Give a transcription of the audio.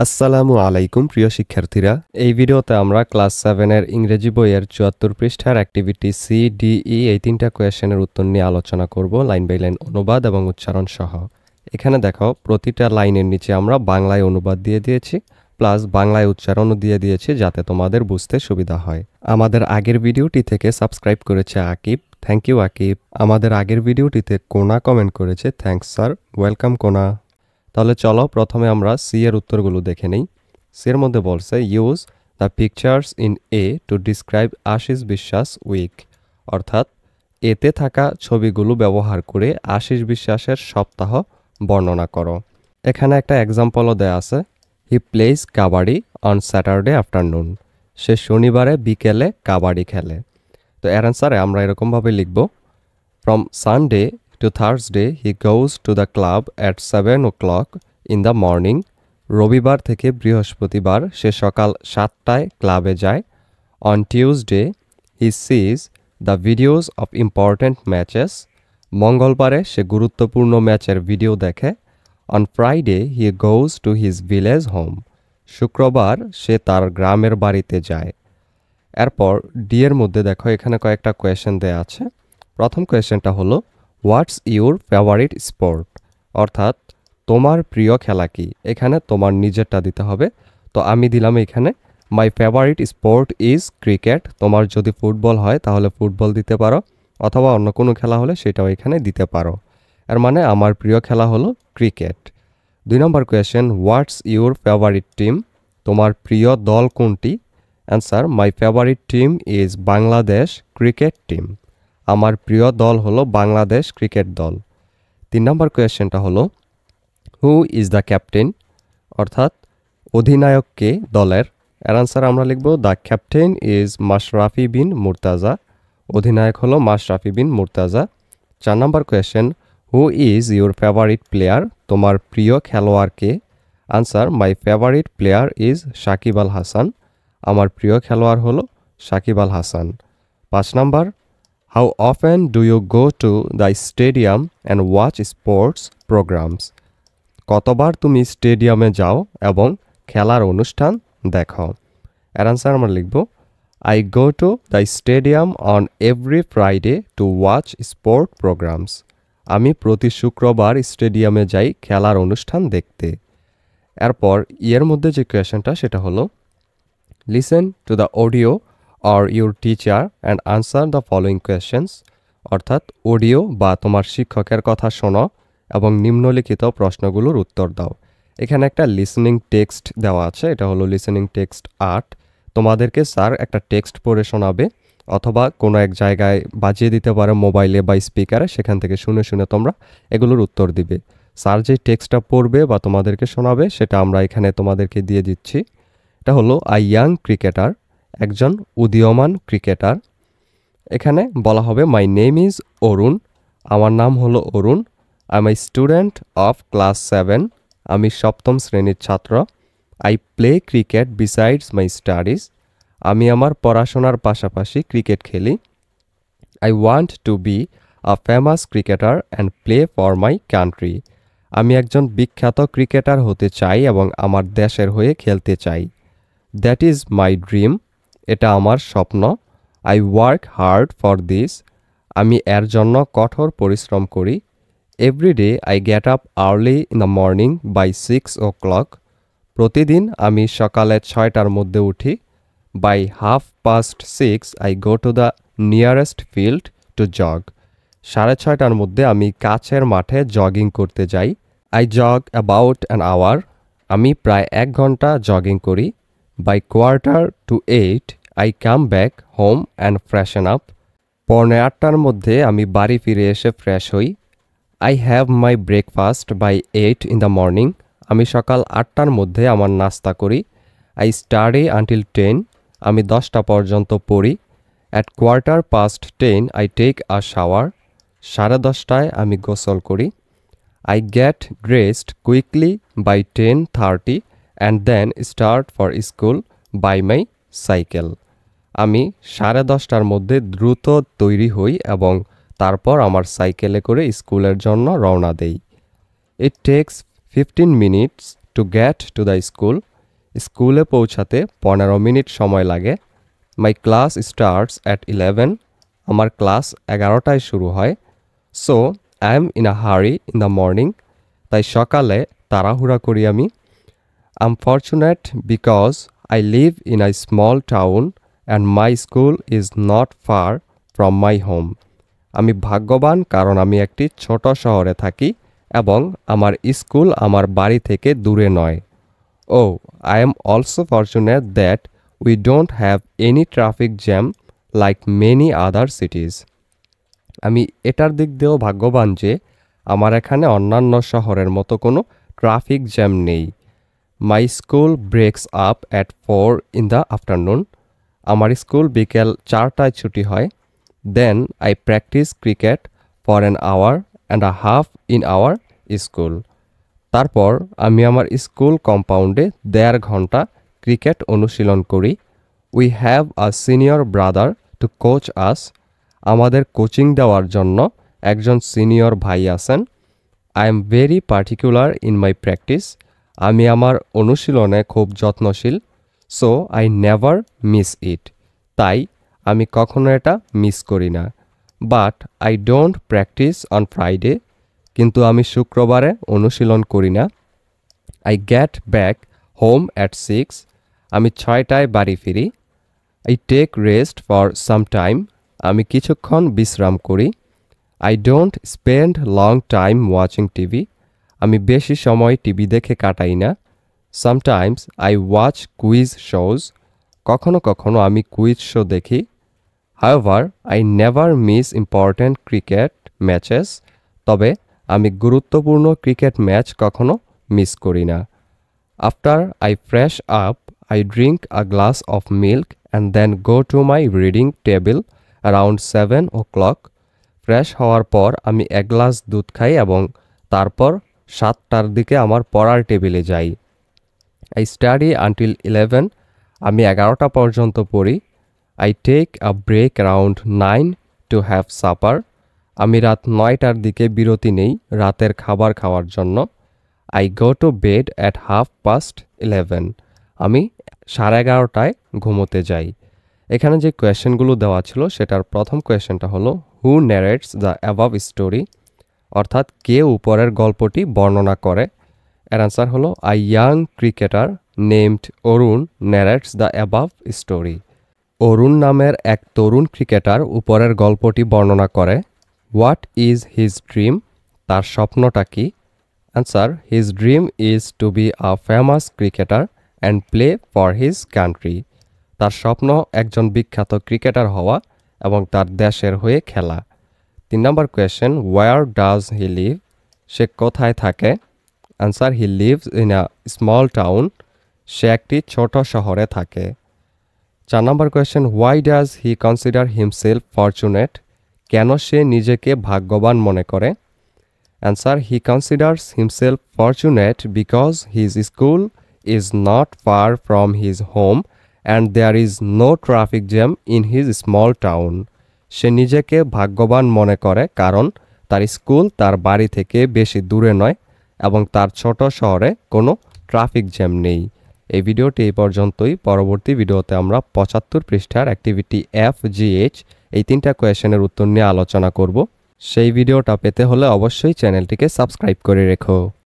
আসসালামু আলাইকুম প্রিয় শিক্ষার্থীরা, এই ভিডিওতে আমরা ক্লাস 7 এর ইংরেজি বইয়ের ৭৪ পৃষ্ঠার অ্যাক্টিভিটি সি, ডি, ই এই তিনটা কোয়েশ্চেনের উত্তর নিয়ে আলোচনা করব, লাইন বাই লাইন অনুবাদ এবং উচ্চারণ সহ। এখানে দেখো, প্রতিটা লাইনের নিচে আমরা বাংলায় অনুবাদ দিয়ে দিয়েছি, প্লাস বাংলায় উচ্চারণও দিয়ে দিয়েছি যাতে তোমাদের বুঝতে সুবিধা হয়। আমাদের আগের ভিডিওটি থেকে সাবস্ক্রাইব করেছে আকিব, থ্যাংক ইউ আকিব। আমাদের আগের ভিডিওটিতে কোনা কমেন্ট করেছে, থ্যাঙ্কস স্যার, ওয়েলকাম কোনা। তাহলে চলো প্রথমে আমরা সি এর উত্তরগুলো দেখে নেই। সি এর মধ্যে বলছে use the pictures in A to describe Ashis Biswas week, অর্থাৎ এতে থাকা ছবিগুলো ব্যবহার করে আশিস বিশ্বাসের সপ্তাহ বর্ণনা করো। এখানে একটা এক্সাম্পলও দেয়া আছে, he plays kabaddi on Saturday afternoon, সে শনিবারে বিকেলে কাবাডি খেলে। তো এর অ্যান্সারে আমরা এরকমভাবে লিখব, from Sunday to Thursday, he goes to the club at 7 o'clock in the morning. রবিবার থেকে বৃহস্পতিবার সে সকাল 7টায় ক্লাবে যায়। On Tuesday, he sees the videos of important matches. মঙ্গলবারে সে গুরুত্বপূর্ণ ম্যাচের ভিডিও দেখে। On Friday, he goes to his village home. শুক্রবার সে তার গ্রামের বাড়িতে যায়। এরপর ডি এর মধ্যে দেখো, এখানে কয়েকটা কোয়েশ্চেন দেয়া আছে। প্রথম কোয়েশ্চেনটা হলো, হোয়াটস ইউর ফেভারিট স্পোর্ট, অর্থাৎ তোমার প্রিয় খেলা কি। এখানে তোমার নিজেরটা দিতে হবে। তো আমি দিলাম এখানে my favourite sport is cricket. তোমার যদি ফুটবল হয় তাহলে ফুটবল দিতে পারো, অথবা অন্য কোনো খেলা হলে সেটাও এখানে দিতে পারো। এর মানে আমার প্রিয় খেলা হলো cricket. 2 number question, what's your favourite team, তোমার প্রিয় দল কোনটি। Answer, my favourite team is Bangladesh cricket team. আমার প্রিয় দল হলো বাংলাদেশ ক্রিকেট দল। 3 নম্বর কোয়েশ্চেনটা হলো, হু ইজ দ্য ক্যাপ্টেন, অর্থাৎ অধিনায়ক কে দলের। এর আনসার আমরা লিখব, the captain is Mashrafe Bin Mortaza, অধিনায়ক হলো মাশরাফি বিন মুর্তাজা। 4 নম্বর question, who is your favourite player, তোমার প্রিয় খেলোয়াড় কে। Answer, my favourite player is Shakib Al Hasan, আমার প্রিয় খেলোয়াড় হলো সাকিব আল হাসান। 5 নম্বর, how often do you go to the stadium and watch sports programs, কতবার তুমি স্টেডিয়ামে যাও এবং খেলার অনুষ্ঠান দেখো। এর আনসার আমরা লিখব, I go to the stadium on every Friday to watch sport programs, আমি প্রতি শুক্রবার স্টেডিয়ামে যাই খেলার অনুষ্ঠান দেখতে। এরপর ইয়ের মধ্যে যে কোয়েশনটা সেটা হলো, listen to the audio or your teacher and answer the following questions, অর্থাৎ অডিও বা তোমার শিক্ষকের কথা শোনো এবং নিম্নলিখিত প্রশ্নগুলোর উত্তর দাও। এখানে একটা লিসেনিং টেক্সট দেওয়া আছে, এটা হলো লিসেনিং টেক্সট 8। তোমাদেরকে স্যার একটা টেক্সট পড়ে শোনাবে, অথবা কোনো এক জায়গায় বাজিয়ে দিতে পারে মোবাইলে বা স্পিকারে, সেখান থেকে শুনে শুনে তোমরা এগুলোর উত্তর দিবে। স্যার যে টেক্সটটা পড়বে বা তোমাদেরকে শোনাবে সেটা আমরা এখানে তোমাদেরকে দিয়ে দিচ্ছি। এটা হলো আ ইয়াং ক্রিকেটার, একজন উদীয়মান ক্রিকেটার। এখানে বলা হবে, মাই নেম ইজ অরুণ, আমার নাম হলো Arun. I am I student of class 7, আমি 7ম শ্রেণীর ছাত্র। I play cricket besides my studies, আমি আমার পড়াশোনার পাশাপাশি ক্রিকেট খেলি। I want to be a famous cricketer and play for my country, আমি একজন বিখ্যাত ক্রিকেটার হতে চাই এবং আমার দেশের হয়ে খেলতে চাই। দ্যাট ইজ মাই ড্রিম, এটা আমার স্বপ্ন। I work hard for this, আমি এর জন্য কঠোর পরিশ্রম করি। Every day I get up early in the morning by 6 o'clock, প্রতিদিন আমি সকালে 6টার মধ্যে উঠি। By 6:30 I go to the nearest field to jog, 6:30টার মধ্যে আমি কাছের মাঠে জগিং করতে যাই। I jog about an hour, আমি প্রায় 1 ঘন্টা জগিং করি। By 7:45 I come back home and freshen up, 7:45টার মধ্যে আমি বাড়ি ফিরে এসে ফ্রেশ হই। I have my breakfast by 8 in the morning, আমি সকাল 8টার মধ্যে আমার নাস্তা করি। আই স্টাডি আনটিল 10, আমি 10টা পর্যন্ত পড়ি। At 10:15 I take a shower, 10:30টায় আমি গোসল করি। I get dressed quickly by 10:30 and then start for school by my cycle, আমি 10:30টার মধ্যে দ্রুত তৈরি হই এবং তারপর আমার সাইকেলে করে স্কুলের জন্য রওনা দেই। It takes 15 minutes to get to the school, স্কুলে পৌঁছাতে 15 মিনিট সময় লাগে। মাই ক্লাস স্টার্টস অ্যাট 11, আমার ক্লাস 11টায় শুরু হয়। So I am in a হারি ইন দ্য মর্নিং, তাই সকালে তাড়াহুড়া করি আমি। I am fortunate because I live in a small town and my school is not far from my home, আমি ভাগ্যবান কারণ আমি একটি ছোট শহরে থাকি এবং আমার স্কুল আমার বাড়ি থেকে দূরে নয়। ও I am also fortunate that we don't have any traffic jam like many other cities, আমি এটার দিক দিয়েও ভাগ্যবান যে আমার এখানে অন্যান্য শহরের মতো কোনো ট্রাফিক জ্যাম নেই। My school breaks up at 4 in the afternoon, আমার স্কুল বিকেল 4টায় ছুটি হয়। Then I practice cricket for an hour and a half in our school, তারপর আমি আমার স্কুল কম্পাউন্ডে 1.5 ঘন্টা ক্রিকেট অনুশীলন করি। We have a senior brother to coach us, আমাদের কোচিং দেওয়ার জন্য একজন সিনিয়র ভাই আছেন। I am very particular in my practice, আমি আমার অনুশীলনে খুব যত্নশীল। So I never miss it, তাই আমি কখনো এটা মিস করি না। But I don't practise on Friday, কিন্তু আমি শুক্রবারে অনুশীলন করি না। I get back home at 6, আমি 6টায় বাড়ি ফিরি। I take rest for some time, আমি কিছুক্ষণ বিশ্রাম করি। I don't spend long time watching TV, আমি বেশি সময় টিভি দেখে কাটাই না। Sometimes I watch quiz shows, কখনো কখনো আমি কুইজ শো দেখি। However I never miss important cricket matches, তবে আমি গুরুত্বপূর্ণ ক্রিকেট ম্যাচ কখনো মিস করি না। After I fresh up I drink a glass of milk and then go to my reading table around 7 o'clock, fresh হওয়ার পর আমি 1 গ্লাস দুধ খাই এবং তারপর 7টার দিকে আমার পড়ার টেবিলে যাই। আই স্টাডি আনটিল 11, আমি 11টা পর্যন্ত পড়ি। I take a break around 9 to have supper, আমি রাত 9টার দিকে বিরতি নেই রাতের খাবার খাওয়ার জন্য। I go to bed at 11:30, আমি 11:30টায় ঘুমোতে যাই। এখানে যে কোয়েশ্চেনগুলো দেওয়া ছিল সেটার প্রথম কোয়েশ্চেনটা হলো who narrates the above story, অর্থাৎ কে উপরের গল্পটি বর্ণনা করে। এর আনসার হলো a young cricketer named Arun narrates the above story, Arun নামের এক তরুণ ক্রিকেটার উপরের গল্পটি বর্ণনা করে। হোয়াট ইজ হিজ ড্রিম, তার স্বপ্নটা কি। Answer his dream is to be a famous cricketer and play for his country, তার স্বপ্ন একজন বিখ্যাত ক্রিকেটার হওয়া এবং তার দেশের হয়ে খেলা। 3 নম্বর question where does he live, সে কোথায় থাকে। Answer he lives in a small town, সে একটি ছোট শহরে থাকে। 4 নম্বর question why does he consider himself fortunate, কেন সে নিজেকে ভাগ্যবান মনে করে। Answer he considers himself fortunate because his school is not far from his home and there is no traffic jam in his small town, সে নিজেকে ভাগ্যবান মনে করে কারণ তার স্কুল তার বাড়ি থেকে বেশি দূরে নয় এবং তার ছোট শহরে কোনো ট্রাফিক জ্যাম নেই। এই ভিডিওটি এই পর্যন্তই। পরবর্তী ভিডিওতে আমরা 75 পৃষ্ঠার অ্যাক্টিভিটি FGH এই 3টা কোয়েশ্চেনের উত্তর নিয়ে আলোচনা করব। সেই ভিডিওটা পেতে হলে অবশ্যই চ্যানেলটিকে সাবস্ক্রাইব করে রেখো।